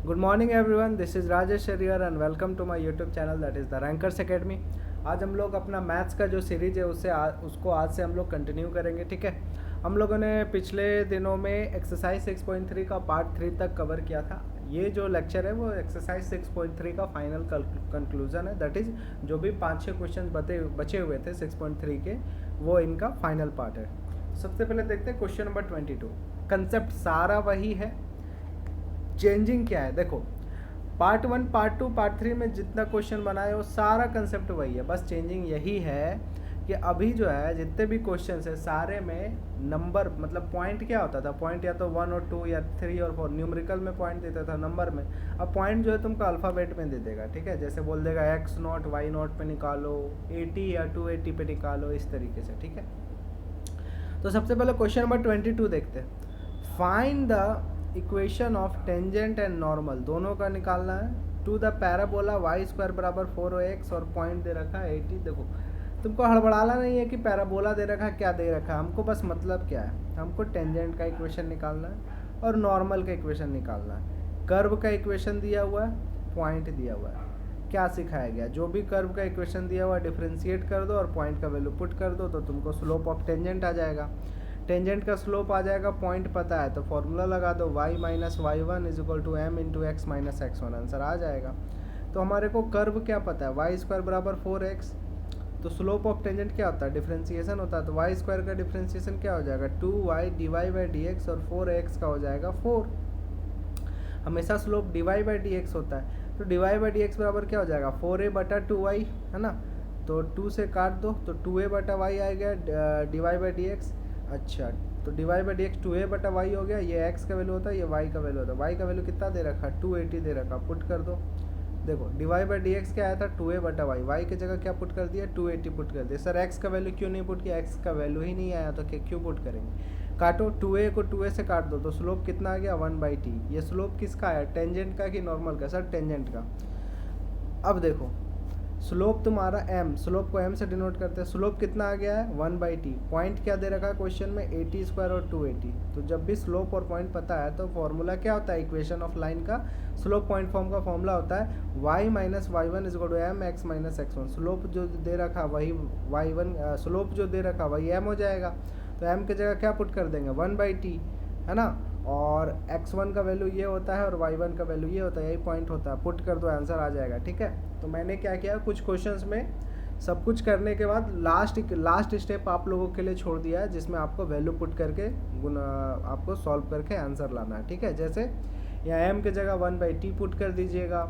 Good morning everyone, this is Rajesh Shariar and welcome to my YouTube channel that is the Rankers Academy. आज हम लोग अपना maths का जो सीरीज़ है उसको आज से हम लोग कंटिन्यू करेंगे। ठीक है, हम लोगों ने पिछले दिनों में एक्सरसाइज 6.3 का पार्ट 3 तक कवर किया था। ये जो लेक्चर है वो एक्सरसाइज 6.3 का फाइनल कंक्लूजन है। दैट इज़ जो भी 5-6 क्वेश्चन बचे हुए थे 6.3 के, वो इनका फाइनल पार्ट है। सबसे पहले देखते हैं क्वेश्चन नंबर 22। कंसेप्ट सारा वही है, चेंजिंग क्या है। देखो, पार्ट 1, पार्ट 2, पार्ट 3 में जितना क्वेश्चन बनाए वो सारा कंसेप्ट वही है, बस चेंजिंग यही है कि अभी जो है जितने भी क्वेश्चन है सारे में नंबर मतलब पॉइंट क्या होता था, पॉइंट या तो 1 और 2 या 3 और 4, न्यूमेरिकल में पॉइंट देता था नंबर में। अब पॉइंट जो है तुमको अल्फ़ाबेट में दे देगा। ठीक है, जैसे बोल देगा x0 y0 पे निकालो, 80 या 280 पे निकालो, इस तरीके से। ठीक है, तो सबसे पहले क्वेश्चन नंबर 22 देखते हैं। Find the equation of tangent and normal, दोनों का निकालना है, to the parabola y square बराबर 4x और पॉइंट दे रखा है 80। देखो, तुमको हड़बड़ाना नहीं है कि पैराबोला दे रखा है क्या दे रखा है, हमको बस मतलब क्या है, हमको टेंजेंट का इक्वेशन निकालना है और नॉर्मल का इक्वेशन निकालना है। कर्व का इक्वेशन दिया हुआ है, पॉइंट दिया हुआ है। क्या सिखाया गया, जो भी कर्व का इक्वेशन दिया हुआ है डिफ्रेंशिएट कर दो और पॉइंट का वैल्यू पुट कर दो तो तुमको स्लोप ऑफ टेंजेंट आ जाएगा। टेंजेंट का स्लोप आ जाएगा, पॉइंट पता है तो फॉर्मूला लगा दो, y minus Y one is equal to M into x minus x one, answer आ जाएगा। तो हमारे को कर्व क्या पता है, वाई स्क्वायर बराबर 4x, तो स्लोप ऑफ टेंजेंट क्या होता है, डिफ्रेंसिएशन होता है, तो वाई स्क्वायर का डिफ्रेंसिएशन क्या हो जाएगा, 2y dy by D x, और 4x का हो जाएगा 4। हमेशा slope dy by D x होता है, तो dy बाई डी एक्स बराबर क्या हो जाएगा, 4a बटा 2y, है ना। तो 2 से काट दो तो 2a बटा वाई आ गया, dy बाई डी एक्स। अच्छा, तो dy by D x 2a बटा वाई हो गया, ये x का वैल्यू होता है, ये y का वैल्यू होता है। y का वैल्यू कितना दे रखा, 280 दे रखा, पुट कर दो। देखो, dy बाई डी एक्स क्या आया था, 2a बटा वाई, y की जगह क्या पुट कर दिया, 280 पुट कर दिया। सर x का वैल्यू क्यों नहीं पुट किया, x का वैल्यू ही नहीं आया तो क्यों पुट करेंगे। काटो, 2a को 2a से काट दो तो स्लोप कितना आ गया, 1/t। ये स्लोप किसका आया, टेंजेंट का कि नॉर्मल का, सर टेंजेंट का। अब देखो, स्लोप तुम्हारा m, स्लोप को m से डिनोट करते हैं, स्लोप कितना आ गया है 1/t। पॉइंट क्या दे रखा है क्वेश्चन में, 80 स्क्वायर और 280। तो जब भी स्लोप और पॉइंट पता है तो फॉर्मूला क्या होता है, इक्वेशन ऑफ लाइन का स्लोप पॉइंट फॉर्म का फॉर्मूला होता है y minus Y one is equal to m x minus x one. Slope जो दे रखा वही y1, स्लोप जो दे रखा वही m हो जाएगा, तो m की जगह क्या पुट कर देंगे, 1/t, है ना। और x1 का वैल्यू ये होता है और y1 का वैल्यू ये होता है, यही पॉइंट होता है, पुट कर दो आंसर आ जाएगा। ठीक है, तो मैंने क्या किया, कुछ क्वेश्चंस में सब कुछ करने के बाद लास्ट स्टेप आप लोगों के लिए छोड़ दिया है, जिसमें आपको वैल्यू पुट करके आपको सॉल्व करके आंसर लाना है। ठीक है, जैसे यहाँ m की जगह 1/t पुट कर दीजिएगा,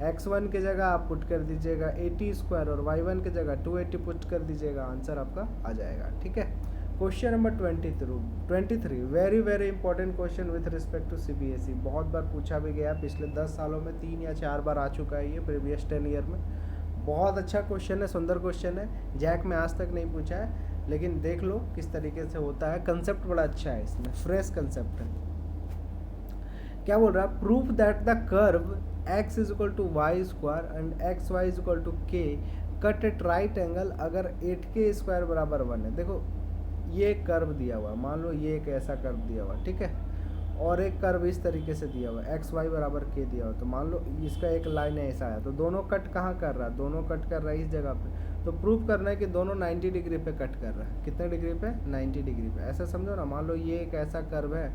x1 की जगह आप पुट कर दीजिएगा 80 स्क्वायर और y1 की जगह 280 पुट कर दीजिएगा, आंसर आपका आ जाएगा। ठीक है, question number 23, very important question with respect to CBSE. बहुत बार पूछा भी गया, पिछले 10 सालों में 3 या 4 बार आ चुका है ये, प्रीवियस 10 ईयर में। बहुत अच्छा क्वेश्चन है, सुंदर क्वेश्चन है, जैक में आज तक नहीं पूछा है, लेकिन देख लो किस तरीके से होता है। कंसेप्ट बड़ा अच्छा है, इसमें फ्रेश कंसेप्ट है। क्या बोल रहा है, proof that the curve x is equal to y square and x y is equal to k cut at right angle अगर 8k स्क्वायर बराबर 1 है। देखो, ये एक कर्व दिया हुआ है, मान लो ये एक ऐसा कर्व दिया हुआ है, ठीक है, और एक कर्व इस तरीके से दिया हुआ है, एक्स वाई बराबर के दिया हुआ है, तो मान लो इसका एक लाइन ऐसा है, तो दोनों कट कहाँ कर रहा है, दोनों कट कर रहा है इस जगह पे, तो प्रूव करना है कि दोनों 90 डिग्री पे कट कर रहा है। कितने डिग्री पे, 90 डिग्री पे। ऐसा समझो ना, मान लो ये एक ऐसा कर्व है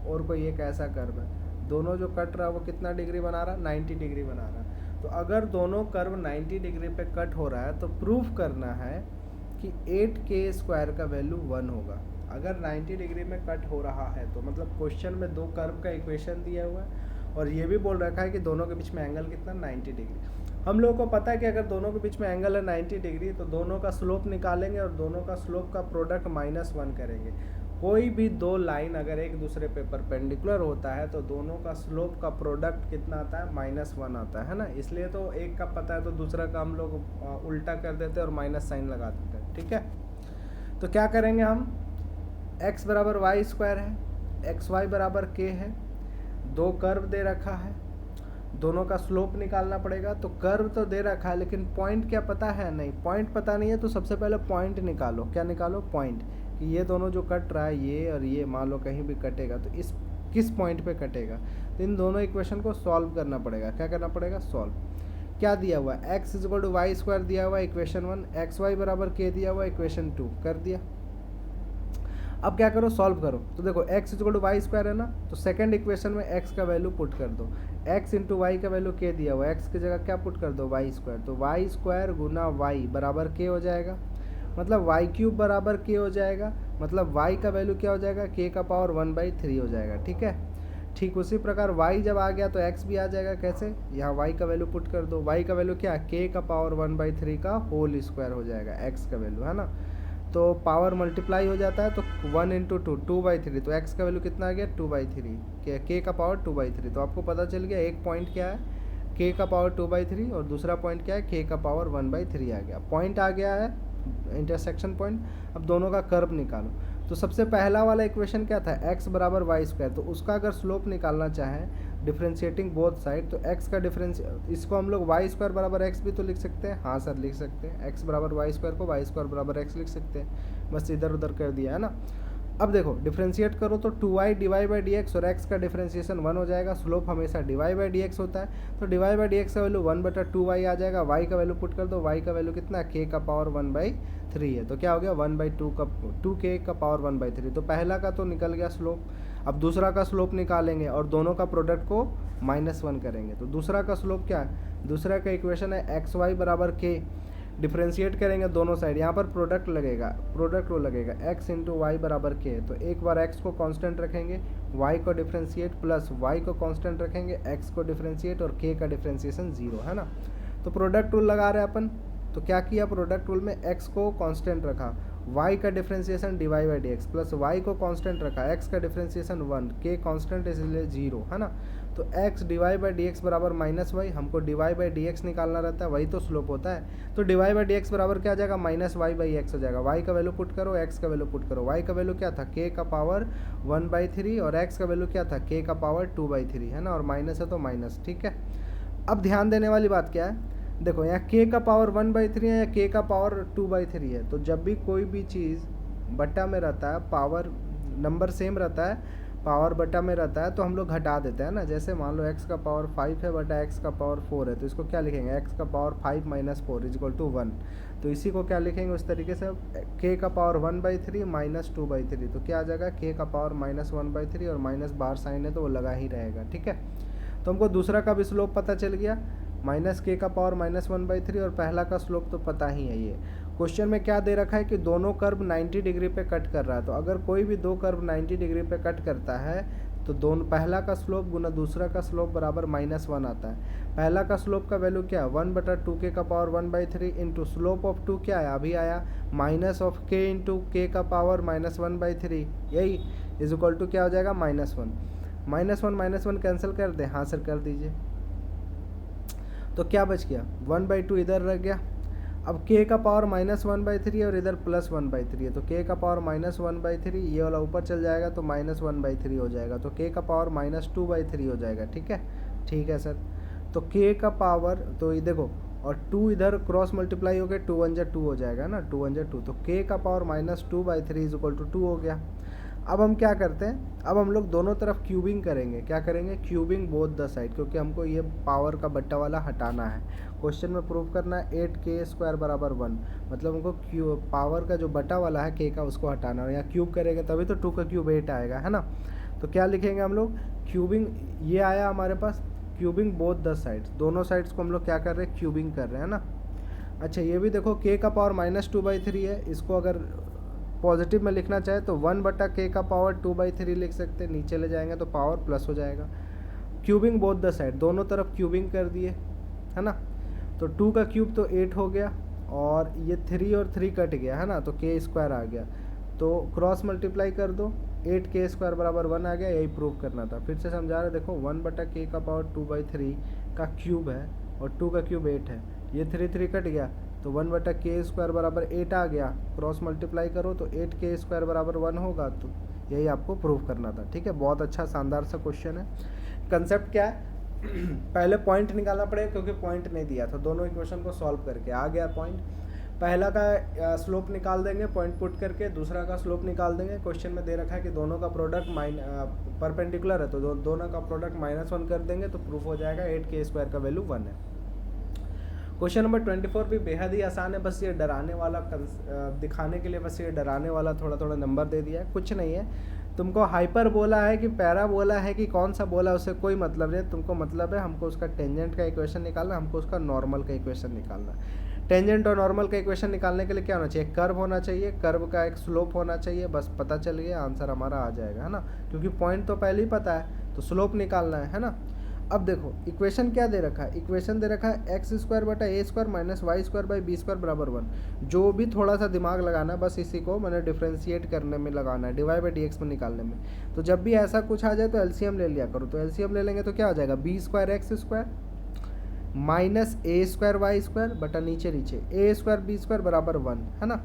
और कोई एक ऐसा कर्व है, दोनों जो कट रहा है वो कितना डिग्री बना रहा है, 90 डिग्री बना रहा है। तो अगर दोनों कर्व 90 डिग्री पे कट हो रहा है तो प्रूफ करना है कि 8k स्क्वायर का वैल्यू 1 होगा। अगर 90 डिग्री में कट हो रहा है तो मतलब क्वेश्चन में दो कर्व का इक्वेशन दिया हुआ है और ये भी बोल रखा है कि दोनों के बीच में एंगल कितना, 90 डिग्री। हम लोगों को पता है कि अगर दोनों के बीच में एंगल है 90 डिग्री तो दोनों का स्लोप निकालेंगे और दोनों का स्लोप का प्रोडक्ट -1 करेंगे। कोई भी दो लाइन अगर एक दूसरे पे परपेंडिकुलर होता है तो दोनों का स्लोप का प्रोडक्ट कितना आता है, -1 आता है ना। इसलिए तो एक का पता है तो दूसरा का हम लोग उल्टा कर देते हैं और माइनस साइन लगा देते हैं। ठीक है, तो क्या करेंगे हम, x बराबर वाई स्क्वायर है, एक्स वाई बराबर के है, दो कर्व दे रखा है, दोनों का स्लोप निकालना पड़ेगा। तो कर्व तो दे रखा है लेकिन पॉइंट क्या पता है, नहीं, पॉइंट पता नहीं है, तो सबसे पहले पॉइंट निकालो। क्या निकालो, पॉइंट, कि ये दोनों जो कट रहा है ये और ये मान लो कहीं भी कटेगा तो इस किस पॉइंट पे कटेगा। तो इन दोनों इक्वेशन को सॉल्व करना पड़ेगा। क्या करना पड़ेगा, सॉल्व। क्या दिया हुआ है, x equal to y square दिया हुआ है इक्वेशन 1, एक्स वाई बराबर के दिया हुआ है इक्वेशन 2, कर दिया। अब क्या करो, सॉल्व करो। तो देखो x equal to y square है ना, तो सेकंड इक्वेशन में एक्स का वैल्यू पुट कर दो, एक्स इंटू वाई का वैल्यू के दिया हुआ है, एक्स की जगह क्या पुट कर दो, वाई स्क्वायर। तो वाई स्क्वायर गुना वाई बराबर के हो जाएगा, मतलब वाई क्यूब बराबर के हो जाएगा, मतलब वाई का वैल्यू क्या हो जाएगा, के का पावर 1/3 हो जाएगा। ठीक है, ठीक उसी प्रकार y जब आ गया तो x भी आ जाएगा। कैसे, यहाँ y का वैल्यू पुट कर दो, y का वैल्यू क्या है, k का पावर 1/3 का होल स्क्वायर हो जाएगा, x का वैल्यू है ना। तो पावर मल्टीप्लाई हो जाता है तो 1 इंटू 2 2/3, तो x का वैल्यू कितना आ गया, 2/3, k का पावर 2/3। तो आपको पता चल गया एक पॉइंट क्या है, k का पावर 2/3 और दूसरा पॉइंट क्या है, k का पावर 1/3 आ गया। पॉइंट आ गया है, इंटरसेक्शन पॉइंट। अब दोनों का कर्व निकालो। तो सबसे पहला वाला इक्वेशन क्या था, x बराबर वाई स्क्वायर, तो उसका अगर स्लोप निकालना चाहें डिफ्रेंशिएटिंग बोथ साइड, तो x का डिफरेंस, इसको हम लोग वाई स्क्वायर बराबर x भी तो लिख सकते हैं। हाँ सर लिख सकते हैं, x बराबर वाई स्क्वायर को वाई स्क्वायर बराबर x लिख सकते हैं, बस इधर उधर कर दिया है ना। अब देखो डिफ्रेंशिएट करो तो 2y Dibai by D x और x का डिफ्रेंशिएशन 1 हो जाएगा, स्लोप हमेशा डिवाई बाई डी एक्स होता है। तो डिवाई बाई डी एक्स का वैल्यू 1/2y आ जाएगा, y का वैल्यू पुट कर दो, y का वैल्यू कितना है, k का पावर 1/3 है, तो क्या हो गया 1/2 का 2k का पावर 1/3। तो पहला का तो निकल गया स्लोप। अब दूसरा का स्लोप निकालेंगे और दोनों का प्रोडक्ट को -1 करेंगे। तो दूसरा का स्लोप क्या है, दूसरा का इक्वेशन है एक्स वाई बराबर के, डिफ्रेंशिएट करेंगे दोनों साइड, यहाँ पर प्रोडक्ट लगेगा, प्रोडक्ट रो लगेगा x इंटू वाई बराबर के। तो एक बार x को कांस्टेंट रखेंगे, y को डिफ्रेंशिएट प्लस y को कांस्टेंट रखेंगे, x को डिफ्रेंशिएट और k का डिफ्रेंशिएशन 0 है ना। तो प्रोडक्ट रूल लगा रहे हैं अपन। तो क्या किया, प्रोडक्ट रूल में x को कांस्टेंट रखा, y का differentiation dy by D X plus y को कांस्टेंट रखा, x का डिफ्रेंशिएशन 1, k कांस्टेंट इसलिए 0 है ना। तो x dy by D X बराबर -y, हमको डिवाई बाई डी एक्स निकालना रहता है, वही तो स्लोप होता है। तो डिवाई बाई डी एक्स बराबर क्या आ जाएगा, -y/x हो जाएगा। y का वैल्यू पुट करो, x का वैल्यू पुट करो। y का वैल्यू क्या था, k का पावर 1/3 और x का वैल्यू क्या था, k का पावर 2/3 है ना, और माइनस है तो माइनस। ठीक है, अब ध्यान देने वाली बात क्या है, देखो यहाँ k का पावर 1/3 है या k का पावर 2/3 है, तो जब भी कोई भी चीज़ बट्टा में रहता है, पावर नंबर सेम रहता है, पावर बटा में रहता है, तो हम लोग घटा देते हैं ना। जैसे मान लो x का पावर 5 है बटा x का पावर 4 है, तो इसको क्या लिखेंगे, x का पावर 5 - 4 = 1। तो इसी को क्या लिखेंगे उस तरीके से, k का पावर 1/3 - 2/3, तो क्या आ जाएगा, k का पावर -1/3 और माइनस बार साइन है तो वो लगा ही रहेगा। ठीक है, तो हमको दूसरा का भी स्लोप पता चल गया, -k का पावर -1/3, और पहला का स्लोप तो पता ही है। ये क्वेश्चन में क्या दे रखा है कि दोनों कर्व 90 डिग्री पे कट कर रहा है। तो अगर कोई भी दो कर्व 90 डिग्री पे कट करता है तो दोनों, पहला का स्लोप गुना दूसरा का स्लोप बराबर -1 आता है। पहला का स्लोप का वैल्यू क्या है, 1/2k का पावर 1/3 इंटू स्लोप ऑफ 2 क्या है, अभी आया -k इंटू k का पावर -1/3, यही = क्या हो जाएगा, -1 -1 कैंसिल कर दे, हाँ सर कर दीजिए। तो क्या बच गया, 1/2 इधर रह गया। अब k का पावर -1/3 और इधर +1/3 है, तो k का पावर -1/3, ये वाला ऊपर चल जाएगा तो -1/3 हो जाएगा, तो k का पावर -2/3 हो जाएगा। ठीक है, ठीक है सर। तो k का पावर, तो ये देखो, और 2 इधर क्रॉस मल्टीप्लाई हो गया, 2 1 2 हो जाएगा ना, 2 1 2, तो k का पावर -2/3 = 2 हो गया। अब हम क्या करते हैं, अब हम लोग दोनों तरफ क्यूबिंग करेंगे। क्या करेंगे, क्यूबिंग बोथ द साइड, क्योंकि हमको ये पावर का बट्टा वाला हटाना है। क्वेश्चन में प्रूव करना है 8k² बराबर 1, मतलब हमको पावर का जो बटा वाला है k का उसको हटाना है। यहाँ क्यूब करेंगे तभी तो 2 का क्यूब 8 आएगा, है ना। तो क्या लिखेंगे हम लोग, क्यूबिंग, ये आया हमारे पास, क्यूबिंग बोथ द साइड्स, दोनों साइड्स को हम लोग क्या कर रहे हैं, क्यूबिंग कर रहे हैं ना। अच्छा ये भी देखो, k का पावर -2/3 है, इसको अगर पॉजिटिव में लिखना चाहे तो 1/k का पावर 2/3 लिख सकते हैं, नीचे ले जाएंगे तो पावर प्लस हो जाएगा। क्यूबिंग बोथ द साइड, दोनों तरफ क्यूबिंग कर दिए, है ना। तो 2 का क्यूब तो 8 हो गया, और ये 3 और 3 कट गया, है ना, तो k² आ गया। तो क्रॉस मल्टीप्लाई कर दो, 8k² बराबर 1 आ गया, यही प्रूव करना था। फिर से समझा रहे, देखो 1/k का पावर 2/3 का क्यूब है और 2 का क्यूब 8 है, ये 3 कट गया, तो 1/k² बराबर 8 आ गया। क्रॉस मल्टीप्लाई करो तो 8k² बराबर 1 होगा, तो यही आपको प्रूव करना था। ठीक है, बहुत अच्छा शानदार सा क्वेश्चन है। कंसेप्ट क्या है, पहले पॉइंट निकालना पड़ेगा क्योंकि पॉइंट नहीं दिया था, दोनों इक्वेशन को सॉल्व करके आ गया पॉइंट। पहला का स्लोप निकाल देंगे पॉइंट पुट करके, दूसरा का स्लोप निकाल देंगे। क्वेश्चन में दे रखा है कि दोनों का प्रोडक्ट परपेंडिकुलर है, तो दोनों का प्रोडक्ट -1 कर देंगे तो प्रूफ हो जाएगा 8k² का वैल्यू 1 है। क्वेश्चन नंबर 24 भी बेहद ही आसान है, बस ये डराने वाला दिखाने के लिए बस ये डराने वाला थोड़ा थोड़ा नंबर दे दिया है, कुछ नहीं है। तुमको हाइपर बोला है कि पैरा बोला है कि कौन सा बोला है उससे कोई मतलब नहीं, तुमको मतलब है हमको उसका टेंजेंट का इक्वेशन निकालना, हमको उसका नॉर्मल का इक्वेशन निकालना। टेंजेंट और नॉर्मल का इक्वेशन निकालने के लिए क्या होना चाहिए, कर्व होना चाहिए, कर्व का एक स्लोप होना चाहिए, बस पता चल गया आंसर हमारा आ जाएगा, है ना, क्योंकि पॉइंट तो पहले ही पता है, तो स्लोप निकालना है ना। अब देखो इक्वेशन क्या दे रखा है, इक्वेशन दे रखा है x² बटा a² minus y² by b² बराबर 1। जो भी थोड़ा सा दिमाग लगाना है बस इसी को मैंने डिफ्रेंशिएट करने में लगाना है, डिवाइड बाई dx में निकालने में। तो जब भी ऐसा कुछ आ जाए तो एलसीएम ले लिया करो, तो एलसीएम ले लेंगे तो क्या हो जाएगा, b² x² minus a² y² बटा नीचे a² b² बराबर 1, है ना।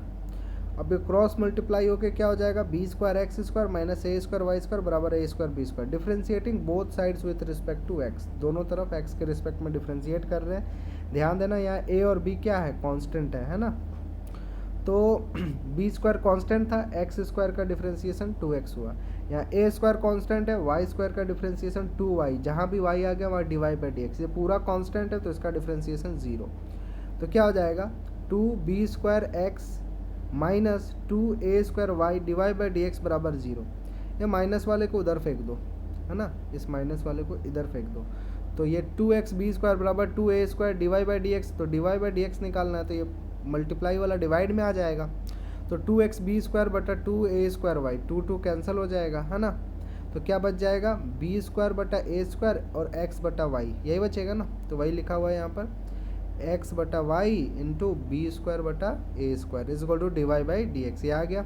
अब ये क्रॉस मल्टीप्लाई होके क्या हो जाएगा, b² x² minus a² y² बराबर a² b²। Differentiating both sides with respect to x, दोनों तरफ x के रिस्पेक्ट में डिफ्रेंशिएट कर रहे हैं। ध्यान देना यहाँ a और b क्या है, कांस्टेंट है ना। तो b² कांस्टेंट था, x² का डिफ्रेंशिएशन 2x हुआ। यहाँ a² कांस्टेंट है, y² का डिफ्रेंशिएशन 2y, जहाँ भी y आ गया वहाँ डिवाइड बाई dx, ये पूरा कांस्टेंट है तो इसका डिफ्रेंशिएशन 0। तो क्या हो जाएगा 2b² x minus 2a² y divide by dx बराबर 0। ये माइनस वाले को उधर फेंक दो, है ना, इस माइनस वाले को इधर फेंक दो। तो ये 2xb² बराबर 2a² डिवाइड बाई dx, तो डिवाइड बाई dx निकालना है तो ये मल्टीप्लाई वाला डिवाइड में आ जाएगा। तो 2xb² बटा 2a² y, 2 कैंसिल हो जाएगा, है ना। तो क्या बच जाएगा b² बटा a² और x बटा y, यही बचेगा ना। तो वही लिखा हुआ है यहाँ पर x बटा वाई इंटू b² बटा a² is equal to divide by dx, ये आ गया।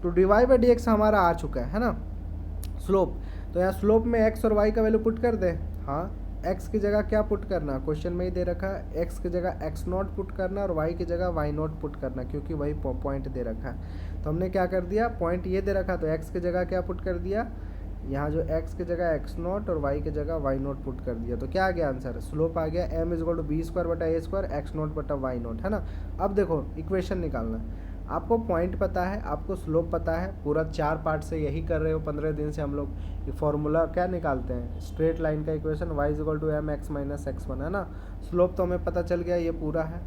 तो डिवाइड बाई dx हमारा आ चुका है ना स्लोप। तो यहाँ स्लोप में x और y का वैल्यू पुट कर दे। हाँ, x की जगह क्या पुट करना, क्वेश्चन में ही दे रखा है x की जगह x0 पुट करना और y की जगह y0 पुट करना, क्योंकि वही पॉइंट दे रखा है। तो हमने क्या कर दिया, पॉइंट ये दे रखा तो x की जगह क्या पुट कर दिया, यहाँ जो x की जगह x0 और y की जगह y0 पुट कर दिया। तो क्या आ गया आंसर, स्लोप आ गया m is equal to b² बटा a² x0 बटा y0, है ना। अब देखो इक्वेशन निकालना है, आपको पॉइंट पता है, आपको स्लोप पता है, पूरा 4 पार्ट से यही कर रहे हो 15 दिन से हम लोग। ये फॉर्मूला क्या निकालते हैं, स्ट्रेट लाइन का equation y is equal to m x minus x1, है ना। स्लोप तो हमें पता चल गया, ये पूरा है।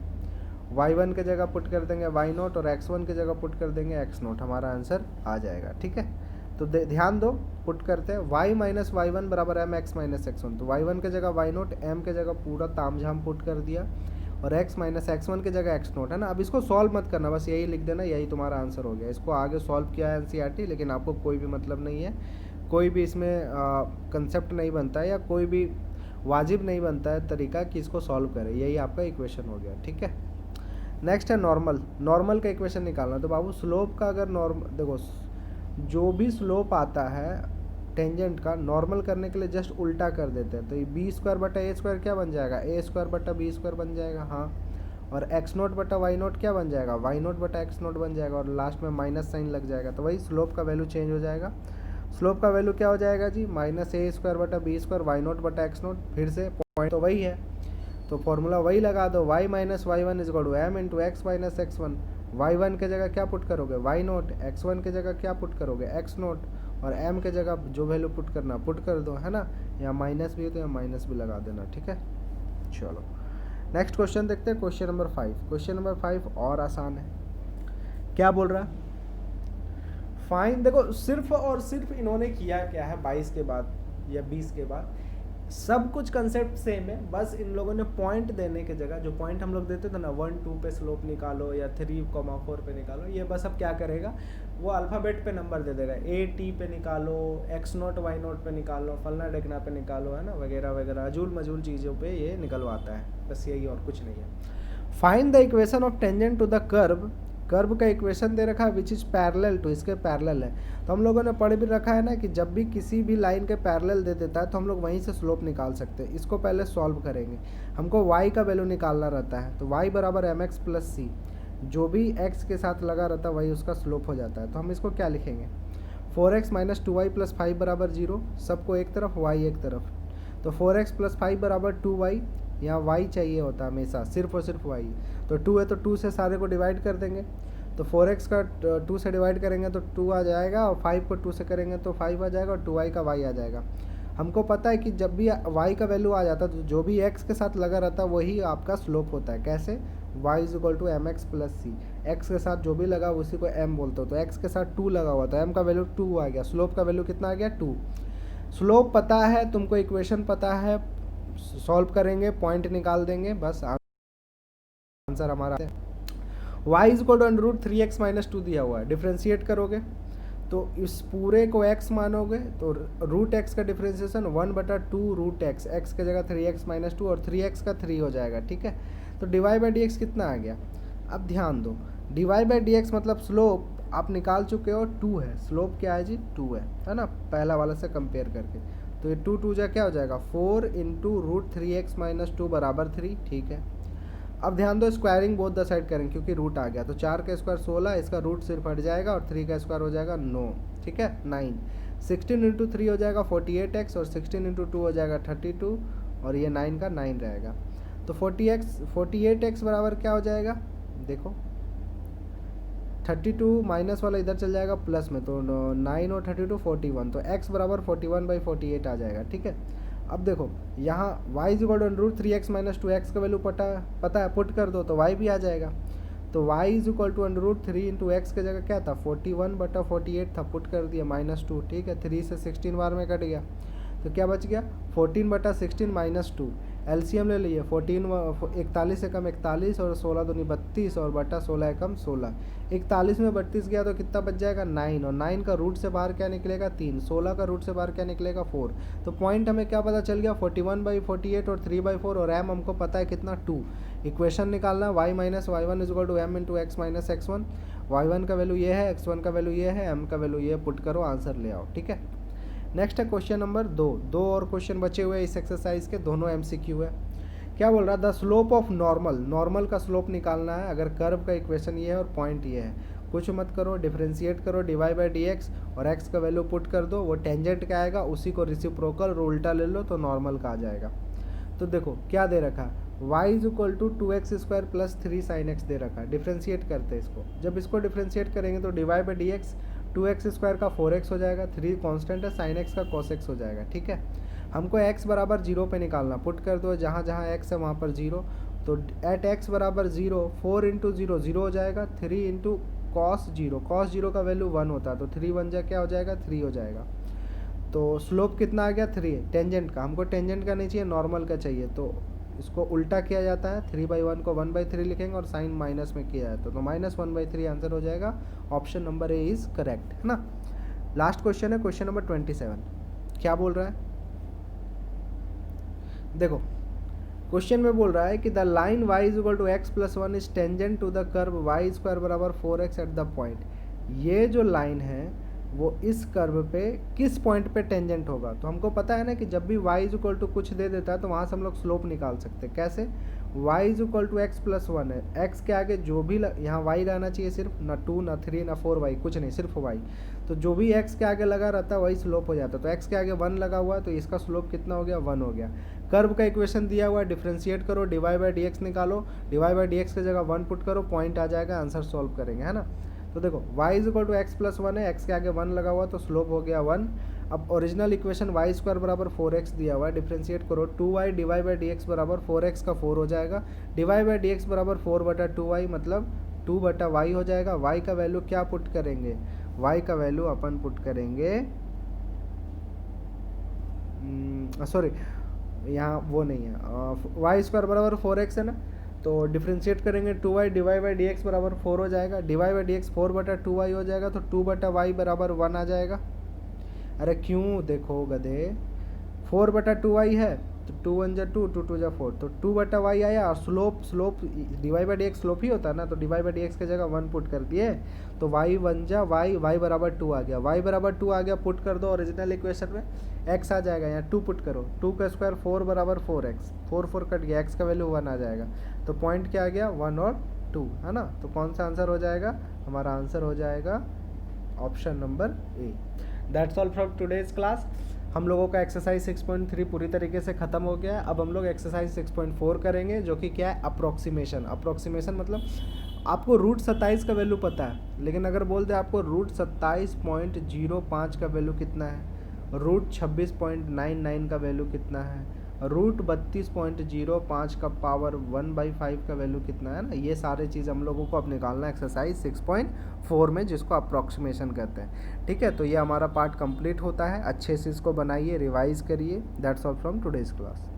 y1 की जगह पुट कर देंगे y0 और x1 की जगह पुट कर देंगे x0, हमारा आंसर आ जाएगा, ठीक है। तो ध्यान दो, पुट करते हैं y माइनस y1 बराबर m x माइनस x1। तो y1 की जगह y0, m की जगह पूरा तामझाम पुट कर दिया और x माइनस x1 की जगह x0, है ना। अब इसको सॉल्व मत करना, बस यही लिख देना, यही तुम्हारा आंसर हो गया। इसको आगे सॉल्व किया है एनसीईआरटी, लेकिन आपको कोई भी मतलब नहीं है, कोई भी इसमें कंसेप्ट नहीं बनता है या कोई भी वाजिब नहीं बनता है तरीका कि इसको सॉल्व करें। यही आपका इक्वेशन हो गया, ठीक है। नेक्स्ट है नॉर्मल। नॉर्मल का इक्वेशन निकालना। तो बाबू स्लोप का अगर देखो जो भी स्लोप आता है टेंजेंट का, नॉर्मल करने के लिए जस्ट उल्टा कर देते हैं। तो ये b² बटा a² क्या बन जाएगा, a² बटा b² बन जाएगा, हाँ। और x0 बटा y0 क्या बन जाएगा, y0 बटा x0 बन जाएगा, और लास्ट में माइनस साइन लग जाएगा। तो वही स्लोप का वैल्यू चेंज हो जाएगा। स्लोप का वैल्यू क्या हो जाएगा जी, माइनस a² बटा b² y0 बटा x0, फिर से पॉइंट तो वही है तो फॉर्मूला वही लगा दो, y minus y1 is equal to m into x minus x1। y1 की जगह क्या पुट करोगे y0, x1 की जगह क्या पुट करोगे x0, और m के जगह जो वैल्यू पुट करना पुट कर दो, है ना। यहाँ माइनस भी है तो यहाँ माइनस भी लगा देना, ठीक है। चलो नेक्स्ट क्वेश्चन देखते हैं, क्वेश्चन नंबर 5। क्वेश्चन नंबर 5 और आसान है। क्या बोल रहा है, फाइन। देखो सिर्फ और सिर्फ इन्होंने किया क्या है 22 के बाद या 20 के बाद, सब कुछ कंसेप्ट सेम है, बस इन लोगों ने पॉइंट देने की जगह, जो पॉइंट हम लोग देते थे ना 1 2 पे स्लोप निकालो या 3,4 पे निकालो, ये बस अब क्या करेगा, वो अल्फ़ाबेट पे नंबर दे देगा, a t पे निकालो, x0 y0 पे निकालो, फलना ढेकना पे निकालो, है ना, वगैरह वगैरह अजूल मजूल चीज़ों पे ये निकलवाता है, बस यही और कुछ नहीं है। Find the equation of tangent to the curve. Curve का इक्वेशन दे रखा है विच इज़ पैरेलल टू, इसके पैरेलल है। तो हम लोगों ने पढ़ भी रखा है ना कि जब भी किसी भी लाइन के पैरेलल दे देता है तो हम लोग वहीं से स्लोप निकाल सकते हैं। इसको पहले सॉल्व करेंगे, हमको y का वैल्यू निकालना रहता है। तो y बराबर mx प्लस c, जो भी x के साथ लगा रहता है वही उसका स्लोप हो जाता है। तो हम इसको क्या लिखेंगे, 4x माइनस 2y प्लस 5 बराबर 0, सबको एक तरफ y एक तरफ। तो 4x प्लस 5 बराबर 2y, यहाँ y चाहिए होता है हमेशा, सिर्फ और सिर्फ y। तो 2 है तो 2 से सारे को डिवाइड कर देंगे, तो 4x का 2 से डिवाइड करेंगे तो 2 आ जाएगा, और 5 को 2 से करेंगे तो 5 आ जाएगा, और 2y का y आ जाएगा। हमको पता है कि जब भी y का वैल्यू आ जाता है तो जो भी x के साथ लगा रहता है वही आपका स्लोप होता है। कैसे? y = mx + c, x के साथ जो भी लगा उसी को m बोलते हो। तो x के साथ 2 लगा हुआ, तो m का वैल्यू 2 आ गया, स्लोप का वैल्यू कितना आ गया? 2। स्लोप पता है तुमको, इक्वेशन पता है, सॉल्व करेंगे, पॉइंट निकाल देंगे, बस आंसर हमारा है। y = √3x - 2 दिया हुआ है, डिफ्रेंशिएट करोगे तो इस पूरे को x मानोगे तो √x का डिफ्रेंशिएशन 1/2 √x, x की जगह 3x - 2 और 3x का 3 हो जाएगा। ठीक है, तो dy/dx कितना आ गया? अब ध्यान दो, dy/dx मतलब स्लोप आप निकाल चुके हो, 2 है, स्लोप क्या है जी? 2 है ना, पहला वाला से कंपेयर करके। तो ये 2 2 जा क्या हो जाएगा? 4 × √3x - 2 = 3। ठीक है, अब ध्यान दो, स्क्वायरिंग बोथ द साइड करेंगे क्योंकि रूट आ गया, तो 4 का स्क्वायर 16, इसका रूट सिर्फ हट जाएगा, और 3 का स्क्वायर हो जाएगा 9। ठीक है, 9। 16 × 3 हो जाएगा 48x, और 16 × 2 हो जाएगा 32, और ये 9 का 9 रहेगा। तो 48x बराबर क्या हो जाएगा? देखो 32 माइनस वाला इधर चल जाएगा प्लस में, तो 9 और 32 41, तो x बराबर 41/48 आ जाएगा। ठीक है, अब देखो यहाँ y = √3x - 2x का वैल्यू पता है, पुट कर दो तो y भी आ जाएगा। तो y = √3 × x की जगह क्या था? 41/48 था, पुट कर दिया -2। ठीक है, 3 से 16 बार में कट गया, तो क्या बच गया? 14/16 - 2, एलसीएम ले लिए, 41 से कम 41, और 16 दूनी 32, और बटा 16 कम 16। 41 में 32 गया तो कितना बच जाएगा? 9, और 9 का रूट से बाहर क्या निकलेगा? 3। 16 का रूट से बाहर क्या निकलेगा? 4। तो पॉइंट हमें क्या पता चल गया? 41/48 और 3/4, और m हमको पता है कितना? 2। इक्वेशन निकालना, y - y1 = m × x - x1। y1 का वैल्यू ये है, x1 का वैल्यू ये है, m का वैल्यू ये, पुट करो, आंसर ले आओ। ठीक है, नेक्स्ट है क्वेश्चन नंबर 2। 2 और क्वेश्चन बचे हुए इस एक्सरसाइज के, दोनों MCQ है। क्या बोल रहा है? द स्लोप ऑफ नॉर्मल का स्लोप निकालना है। अगर कर्व का इक्वेशन ये है और पॉइंट ये है, कुछ मत करो, डिफरेंशिएट करो, dy/dx, और x का वैल्यू पुट कर दो, वो टेंजेंट का आएगा, उसी को रेसिप्रोकल उल्टा ले लो तो नॉर्मल का आ जाएगा। तो देखो क्या दे रखा है, y = 2x² + 3 sin x दे रखा है। डिफ्रेंशिएट करते हैं इसको, जब इसको डिफ्रेंशिएट करेंगे तो dy/dx 2x² का 4x हो जाएगा, 3 कांस्टेंट है, sin x का cos x हो जाएगा। ठीक है, हमको x बराबर 0 पे निकालना, पुट कर दो, जहाँ जहाँ x है वहाँ पर 0, तो एट x बराबर 0, 4 × 0 0 हो जाएगा, 3 × cos 0 का वैल्यू 1 होता है, तो 3 1 जा क्या हो जाएगा? 3 हो जाएगा। तो स्लोप कितना आ गया? 3 है, टेंजेंट का। हमको टेंजेंट का नहीं चाहिए, नॉर्मल का चाहिए, तो इसको उल्टा किया जाता है, 3/1 को 1/3 लिखेंगे, और साइन माइनस में किया जाता है, तो -1/3 आंसर हो जाएगा। Option number A is correct, है ना। लास्ट क्वेश्चन है, क्वेश्चन नंबर 27। क्या बोल रहा है? देखो क्वेश्चन में बोल रहा है कि the line y = x + 1 is tangent to the curve y² = 4x at the point. ये जो लाइन है वो इस कर्व पे किस पॉइंट पे टेंजेंट होगा? तो हमको पता है ना कि जब भी y = कुछ दे देता है तो वहाँ से हम लोग स्लोप निकाल सकते हैं। कैसे? y = x + 1 है, x के आगे जो भी यहाँ y रहना चाहिए, सिर्फ ना 2 ना 3 ना 4y, कुछ नहीं, सिर्फ y। तो जो भी x के आगे लगा रहता है वही स्लोप हो जाता है। तो x के आगे 1 लगा हुआ है, तो इसका स्लोप कितना हो गया? 1 हो गया। कर्व का इक्वेशन दिया हुआ है, डिफ्रेंशिएट करो, dy/dx निकालो, dy/dx की जगह 1 पुट करो, पॉइंट आ जाएगा, आंसर सॉल्व करेंगे, है ना। तो देखो y = x + 1 है, x के आगे 1 लगा हुआ तो स्लोप हो गया 1। अब ओरिजिनल इक्वेशन y² = 4x दिया हुआ है, डिफ्रेंशिएट करो, 2y dy/dx = 4x का 4 हो जाएगा, dy/dx = 4/2y, मतलब 2/y हो जाएगा। y का वैल्यू क्या पुट करेंगे? y का वैल्यू अपन पुट करेंगे, सॉरी यहाँ वो नहीं है, y² = 4x है ना, तो डिफ्रेंशिएट करेंगे, 2y dy/dx = 4 हो जाएगा, dy/dx 4/2y हो जाएगा, तो 2/y = 1 आ जाएगा। अरे क्यों? देखो गधे, 4/2y है, तो 2 1 जा 2, 2 2 जा 4, तो 2/y आया, और स्लोप dy/dx स्लोप ही होता है ना, तो dy/dx की जगह 1 पुट कर दिए, तो y 1 जा y = 2 आ गया, y = 2 आ गया, पुट कर दो ओरिजिनल इक्वेशन में, x आ जाएगा, यहाँ 2 पुट करो, 2 का स्क्वायर 4 = 4x, 4 4 कट गया, x का वैल्यू 1 आ जाएगा, तो पॉइंट क्या आ गया? 1 और 2, है ना। तो कौन सा आंसर हो जाएगा? हमारा आंसर हो जाएगा option number A. That's all from today's class. हम लोगों का एक्सरसाइज 6.3 पूरी तरीके से ख़त्म हो गया है। अब हम लोग एक्सरसाइज 6.4 करेंगे, जो कि क्या है, अप्रोक्सीमेशन। अप्रोक्सीमेशन मतलब आपको रूट 27 का वैल्यू पता है, लेकिन अगर बोल दे आपको रूट 27.05 का वैल्यू कितना है, रूट 26.99 का वैल्यू कितना है, रूट 32.05 का पावर 1/5 का वैल्यू कितना है ना, ये सारे चीज़ हम लोगों को अब निकालना है एक्सरसाइज 6.4 में, जिसको अप्रोक्सीमेशन कहते हैं। ठीक है, तो ये हमारा पार्ट कंप्लीट होता है। अच्छे से इसको बनाइए, रिवाइज करिए। That's all from today's class.